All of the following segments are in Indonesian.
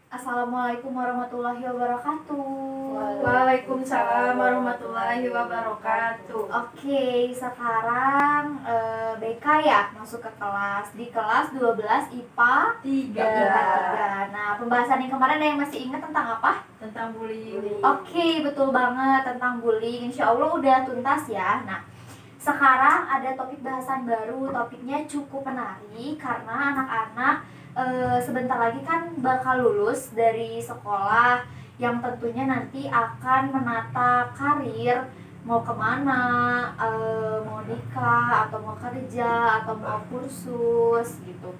Assalamualaikum warahmatullahi wabarakatuh. Waalaikumsalam warahmatullahi wabarakatuh. Oke, sekarang BK ya masuk ke kelas. Di kelas 12 IPA 3. Nah, pembahasan yang kemarin ada yang masih ingat tentang apa? Tentang bullying. Oke, betul banget tentang bullying. Insya Allah udah tuntas ya. Nah, sekarang ada topik bahasan baru. Topiknya cukup menarik karena anak-anak sebentar lagi kan bakal lulus dari sekolah yang tentunya nanti akan menata karir, mau kemana, mau nikah atau mau kerja atau mau kursus gitu.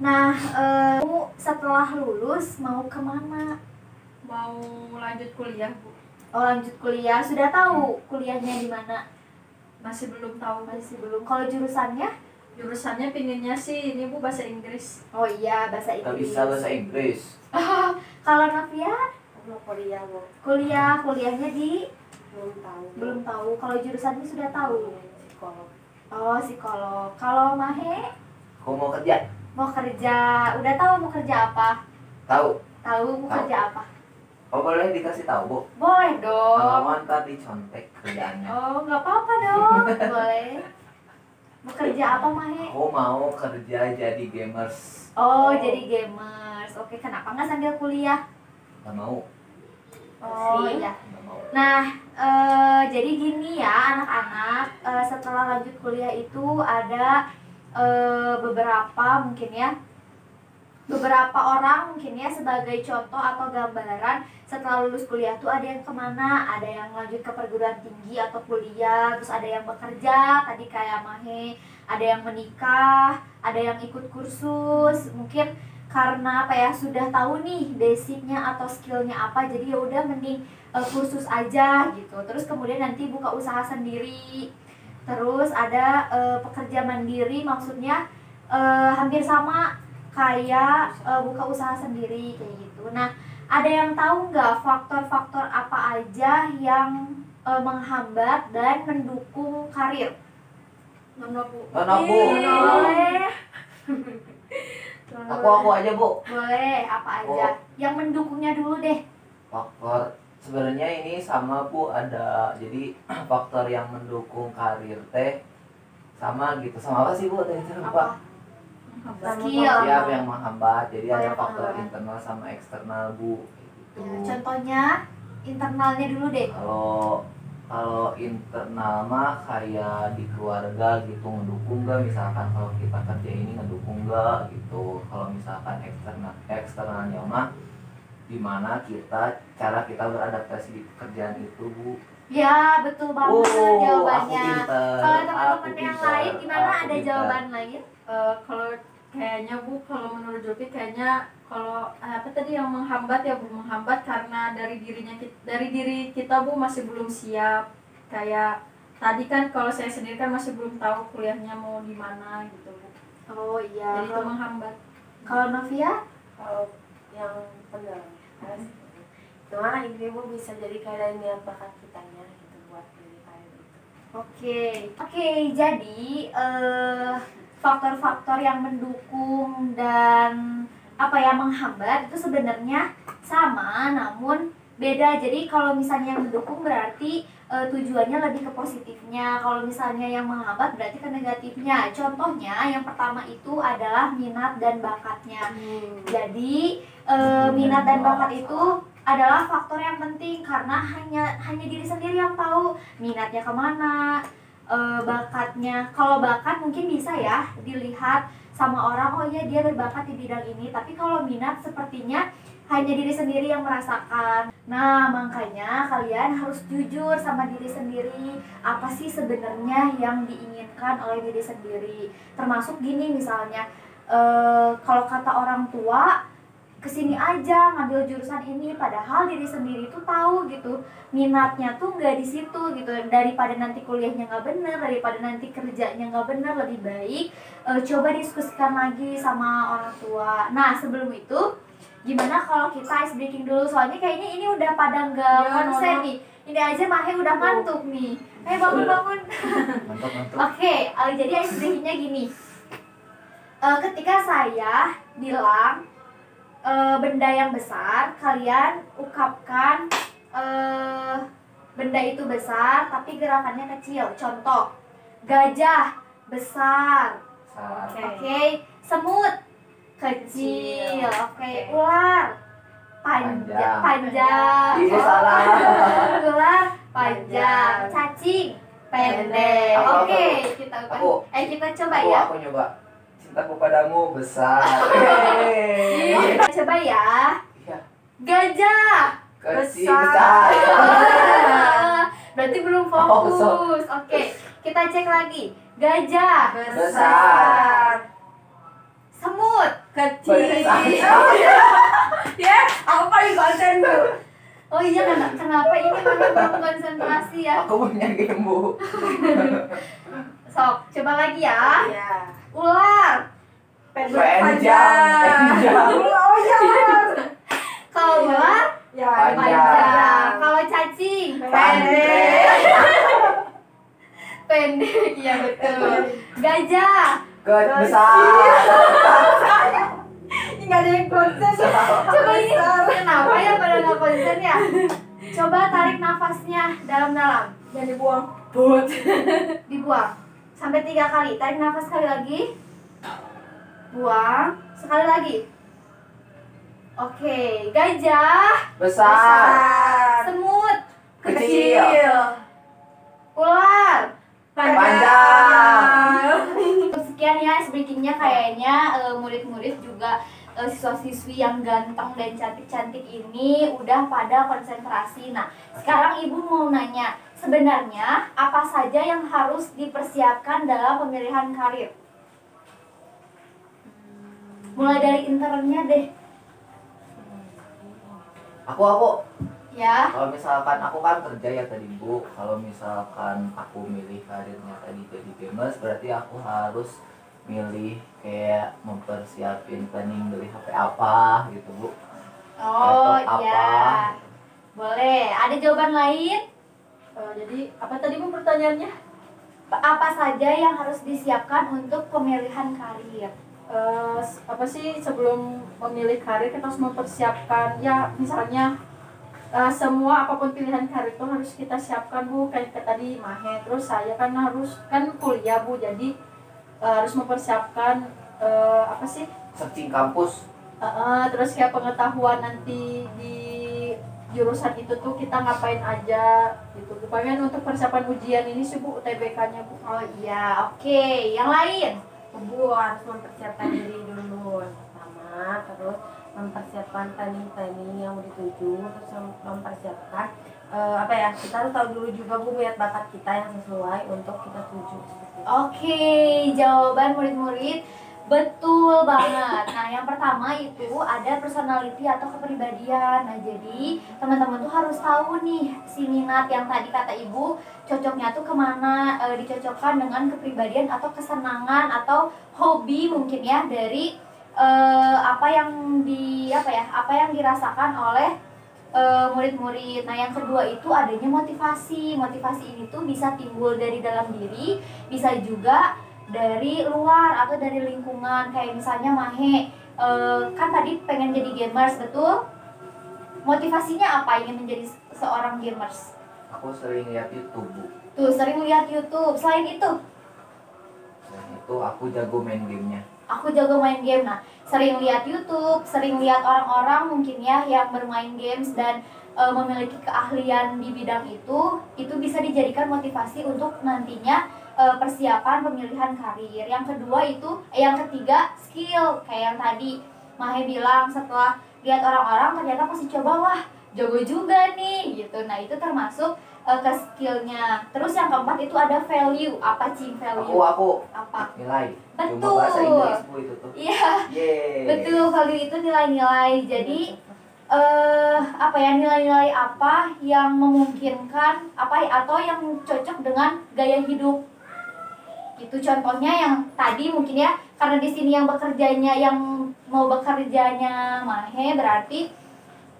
Nah, setelah lulus mau kemana? Mau lanjut kuliah, Bu? Oh, lanjut kuliah. Sudah tahu kuliahnya di mana? Masih belum tahu, Bu. Masih belum. Kalau jurusannya? Jurusannya pinginnya sih ini, Bu, bahasa Inggris. Oh iya, bahasa Gak Inggris. bisa bahasa Inggris. Kalau Novia? Mau kuliah, Bu. Kuliahnya di? Belum tahu. Belum tahu. Kalau jurusannya sudah tahu. Psikolog. Oh, psikolog. Kalau Mahe Aku mau kerja. mau kerja. Udah tahu mau kerja apa? Tahu. Tahu mau Tahu. kerja apa? Oh, boleh dikasih tahu, Bu? Boleh dong. Kalau ntar dicontek kerjaannya. Oh, nggak apa-apa dong. Boleh. Mau kerja apa, Mahe? Aku mau kerja jadi gamers. Oh, jadi gamers. Oke, kenapa nggak sambil kuliah? Gak mau. Oh, Sih. iya. Gak mau. Nah, jadi gini ya anak-anak, setelah lanjut kuliah itu ada beberapa mungkin ya, beberapa orang mungkin ya sebagai contoh atau gambaran setelah lulus kuliah tuh ada yang kemana, ada yang lanjut ke perguruan tinggi atau kuliah, terus ada yang bekerja, tadi kayak Mahe, ada yang menikah, ada yang ikut kursus, mungkin karena apa ya sudah tahu nih basicnya atau skillnya apa, jadi ya udah mending kursus aja gitu, terus kemudian nanti buka usaha sendiri, terus ada pekerja mandiri, maksudnya hampir sama kayak buka usaha sendiri kayak gitu. Nah, ada yang tahu nggak faktor-faktor apa aja yang menghambat dan mendukung karir? Nono, Bu. Nono, Bu. Boleh, Aku aja, Bu. boleh apa aja? Yang mendukungnya dulu deh. Faktor sebenarnya ini sama, Bu, ada jadi faktor yang mendukung karir teh sama gitu. Sama apa sih, Bu? Tadi saya lupa. Skill. Ya, yang menghambat. Jadi Oh, ada yang faktor menghambat. internal sama eksternal, Bu. Gitu. Ya, contohnya internalnya dulu deh. Kalau internal mah kayak di keluarga gitu ngedukung gak, misalkan kalau kita kerja ini ngedukung gak gitu. Kalau misalkan eksternalnya mah gimana cara kita beradaptasi di pekerjaan itu, Bu. Ya, betul banget jawabannya. Aku pinter. Kalau teman-teman Aku yang pinter, lain gimana? aku Ada pinter. jawaban lain? Kalau kayaknya, Bu, kalau menurut Julfi kayaknya kalau apa tadi yang menghambat ya, Bu, menghambat karena dari diri kita, Bu, masih belum siap. Kayak tadi kan kalau saya sendiri kan masih belum tahu kuliahnya mau di mana gitu, Bu. Oh iya. Jadi itu menghambat. Kalau Novia? Kalau yang pendalam, cuma ini, Bu, bisa jadi kayak minat bakat kitanya gitu buat pilih kayak gitu. Oke, jadi faktor-faktor yang mendukung dan apa ya menghambat itu sebenarnya sama, namun beda. Jadi kalau misalnya yang mendukung berarti tujuannya lebih ke positifnya. Kalau misalnya yang menghambat berarti ke negatifnya. Contohnya yang pertama itu adalah minat dan bakatnya. Jadi minat dan bakat itu adalah faktor yang penting karena hanya diri sendiri yang tahu minatnya kemana, bakatnya. Kalau bakat mungkin bisa ya dilihat sama orang, oh iya dia berbakat di bidang ini, tapi kalau minat sepertinya hanya diri sendiri yang merasakan. Nah, makanya kalian harus jujur sama diri sendiri, apa sih sebenarnya yang diinginkan oleh diri sendiri. Termasuk gini misalnya, kalau kata orang tua kesini aja ngambil jurusan ini, padahal diri sendiri tuh tahu gitu minatnya tuh nggak di situ gitu. Daripada nanti kuliahnya nggak bener, daripada nanti kerjanya nggak bener, lebih baik coba diskusikan lagi sama orang tua. Nah, sebelum itu gimana kalau kita ice breaking dulu, soalnya kayaknya ini udah pada nggak Iya, konsen Nono. nih. Ini aja Mahe udah ngantuk nih. Ayo bangun. Mantap. Oke, jadi ice breakingnya gini. Ketika saya bilang benda yang besar, kalian ungkapkan benda itu besar tapi gerakannya kecil. Contoh, gajah besar. Oke. Semut kecil. Oke. Ular panjang. Ini salah. Ular panjang. Cacing pendek. Oke, kita coba ya. Aku nyoba. Cintaku padamu besar. Kita coba ya. Iya. Gajah Kecil Besar. besar. berarti belum fokus. Oke, kita cek lagi. Gajah Besar. semut Kecil. Besar. Ya, aku paling konsen tuh. Oh iya, kenapa ini mana belum konsentrasi ya? Aku punya game, Bu. Sok, coba lagi ya. Iya. Ular. Panjang. Oh iya. Kalau ular Ya, panjang. Kalau cacing Pendek. pendek. Iya betul. Gajah Besar. Nggak ada yang konsen. coba ini kenapa ya pada nggak konsen ya? Coba tarik nafasnya dalam-dalam. Dan dibuang. But. Dibuang sampai 3 kali. Tarik nafas sekali lagi, buang sekali lagi. Oke, gajah Besar. semut Kecil. ular Panjang. sekian ya. Berikutnya kayaknya murid-murid juga siswa-siswi yang ganteng dan cantik-cantik ini udah pada konsentrasi. Nah, sekarang ibu mau nanya, sebenarnya apa saja yang harus dipersiapkan dalam pemilihan karir? Mulai dari internnya deh. Aku Ya. kalau misalkan aku kan kerja ya tadi, Bu. Kalau misalkan aku milih karirnya tadi jadi gamers, berarti aku harus milih kayak mempersiapin planning beli HP apa gitu, Bu. Oh Laptop iya. apa? Boleh. Ada jawaban lain? Jadi apa tadi Bu pertanyaannya? Apa saja yang harus disiapkan untuk pemilihan karir? Apa sih sebelum memilih karir kita harus mempersiapkan ya misalnya semua apapun pilihan karir itu harus kita siapkan Bu, kayak tadi Mahe, terus saya kan harus kuliah Bu, jadi harus mempersiapkan apa sih Searching kampus. terus kayak pengetahuan nanti di jurusan itu tuh kita ngapain aja gitu. Pokoknya untuk persiapan ujian ini sih Bu, UTBK-nya Bu. Oh iya, oke. Yang lain? Bu harus mempersiapkan diri dulu pertama, terus mempersiapkan planning yang mau dituju, terus mempersiapkan apa ya, kita harus tahu dulu juga Bu lihat bakat kita yang sesuai untuk kita tuju seperti itu. Oke, jawaban murid-murid betul banget. Nah, yang pertama itu ada personality atau kepribadian. Nah, jadi teman-teman tuh harus tahu nih si minat yang tadi kata ibu cocoknya tuh kemana, dicocokkan dengan kepribadian atau kesenangan atau hobi mungkin ya dari apa yang dirasakan oleh murid-murid. Nah, yang kedua itu adanya motivasi. Motivasi ini tuh bisa timbul dari dalam diri, bisa juga dari luar atau dari lingkungan. Kayak misalnya Mahe kan tadi pengen jadi gamers, betul? Motivasinya apa ingin menjadi seorang gamers? Aku sering lihat YouTube, Bu. Tuh, sering lihat YouTube. Selain itu, Dan itu aku jago main gamenya. aku jago main game. Nah, sering lihat YouTube, sering lihat orang-orang mungkin ya yang bermain games dan memiliki keahlian di bidang itu bisa dijadikan motivasi untuk nantinya persiapan pemilihan karir. Yang kedua itu, yang ketiga skill. Kayak yang tadi Mahe bilang setelah lihat orang-orang ternyata pasti coba, wah jago juga nih gitu. Nah, itu termasuk ke skillnya. Terus yang keempat itu ada value. Apa Cing value? Aku Apa? nilai. Betul. Cuma bahasa Inggris, Bu, itu tuh. Iya, Yeay. betul. Value itu nilai-nilai. Jadi nilai-nilai apa yang memungkinkan atau yang cocok dengan gaya hidup. Itu contohnya yang tadi mungkin ya, karena di sini yang mau bekerjanya Mahe, berarti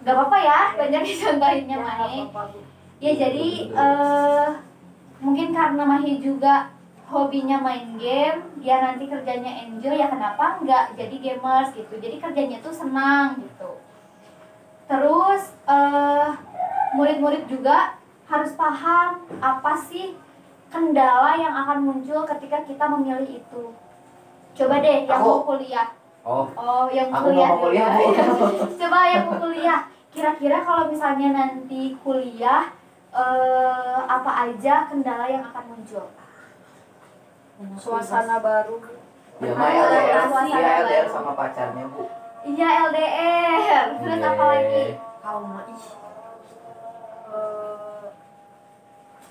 gak apa-apa ya banyak dicontohinnya Mahe. Ya, jadi mungkin karena Mahi juga hobinya main game, dia nanti kerjanya enjoy, ya kenapa enggak jadi gamers gitu. Jadi kerjanya tuh senang gitu. Terus murid-murid juga harus paham apa sih kendala yang akan muncul ketika kita memilih itu. Coba deh yang mau kuliah. Oh, Yang aku kuliah mau kuliah, dulu. Bu. Coba yang mau kuliah. Kira-kira kalau misalnya nanti kuliah apa aja kendala yang akan muncul? Suasana baru. Ya mah LDR, Suasana iya LDR baru. sama pacarnya, Bu. Iya LDR. Terus Iya. apa lagi? Kau mah ih.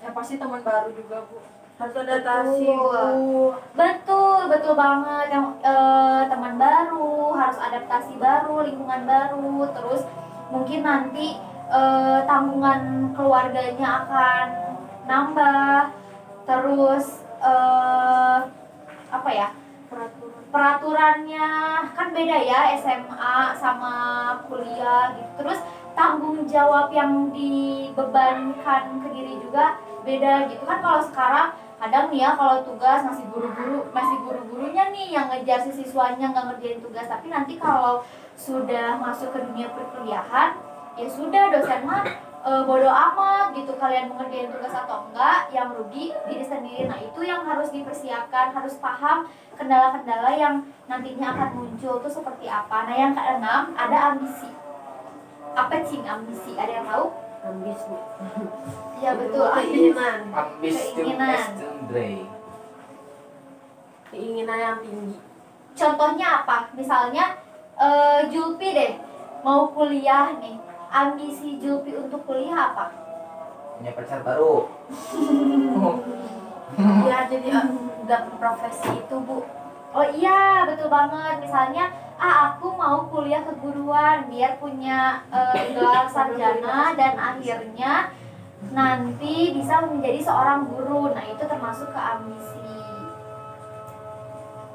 Ya pasti teman baru juga, Bu. Harus adaptasi, Betul. Bu. Betul banget. Yang teman baru, harus adaptasi baru, lingkungan baru, terus mungkin nanti tanggungan keluarganya akan nambah, terus apa ya, peraturannya kan beda ya, SMA sama kuliah gitu. Terus tanggung jawab yang dibebankan ke diri juga beda gitu kan. Kalau sekarang kadang nih ya, kalau tugas masih guru-gurunya nih yang ngejar si siswanya nggak ngerjain tugas. Tapi nanti kalau sudah masuk ke dunia perkuliahan, ya sudah, dosen mah bodo amat gitu, kalian mengerjain tugas atau enggak, yang rugi diri sendiri. Nah itu yang harus dipersiapkan, harus paham kendala-kendala yang nantinya akan muncul tuh seperti apa. Nah yang keenam ada ambisi. Apa sih ambisi? Ada yang tahu? Ambis, Bu. Iya betul, Keinginan. Ambis Keinginan. Keinginan yang tinggi. Contohnya apa? Misalnya Julpi deh mau kuliah nih. Ambisi Julpi untuk kuliah apa? Punya pacar baru. Ya jadi dapet profesi itu, Bu. Oh iya, betul banget. Misalnya, aku mau kuliah keguruan biar punya gelar sarjana dan akhirnya nanti bisa menjadi seorang guru. Nah, itu termasuk ke ambisi.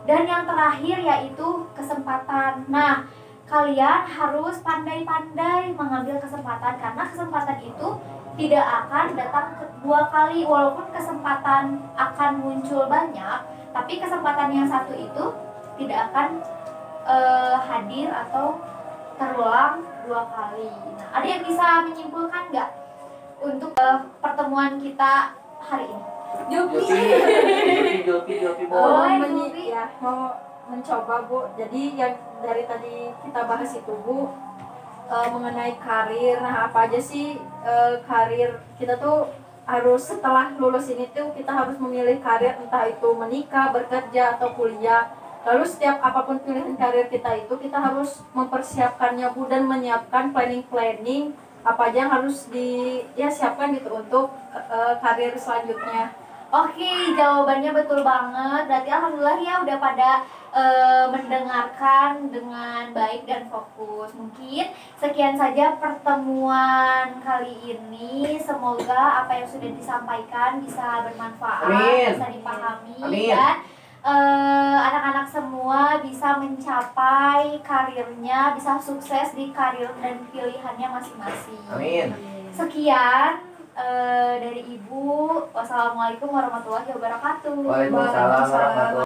Dan yang terakhir yaitu kesempatan. Nah, kalian harus pandai-pandai mengambil kesempatan, karena kesempatan itu tidak akan datang dua kali. Walaupun kesempatan akan muncul banyak, tapi kesempatan yang satu itu tidak akan hadir atau terulang dua kali. Nah, ada yang bisa menyimpulkan nggak untuk pertemuan kita hari ini? Jopi, Oh, boleh. Julpi. Mau mencoba, Bu. Jadi yang dari tadi kita bahas itu, Bu, mengenai karir. Nah, apa aja sih karir kita tuh harus setelah lulus ini tuh kita harus memilih karir, entah itu menikah, bekerja atau kuliah. Lalu setiap apapun pilihan karir kita itu kita harus mempersiapkannya, Bu, dan menyiapkan planning apa aja yang harus siapkan gitu untuk karir selanjutnya. Oke, jawabannya betul banget. Berarti alhamdulillah ya udah pada mendengarkan dengan baik dan fokus. Mungkin sekian saja pertemuan kali ini. Semoga apa yang sudah disampaikan bisa bermanfaat, Amin. bisa dipahami. Amin. Dan anak-anak semua bisa mencapai karirnya, bisa sukses di karir dan pilihannya masing-masing. Amin. Sekian dari Ibu. Wassalamualaikum warahmatullahi wabarakatuh. Waalaikumsalam warahmatullahi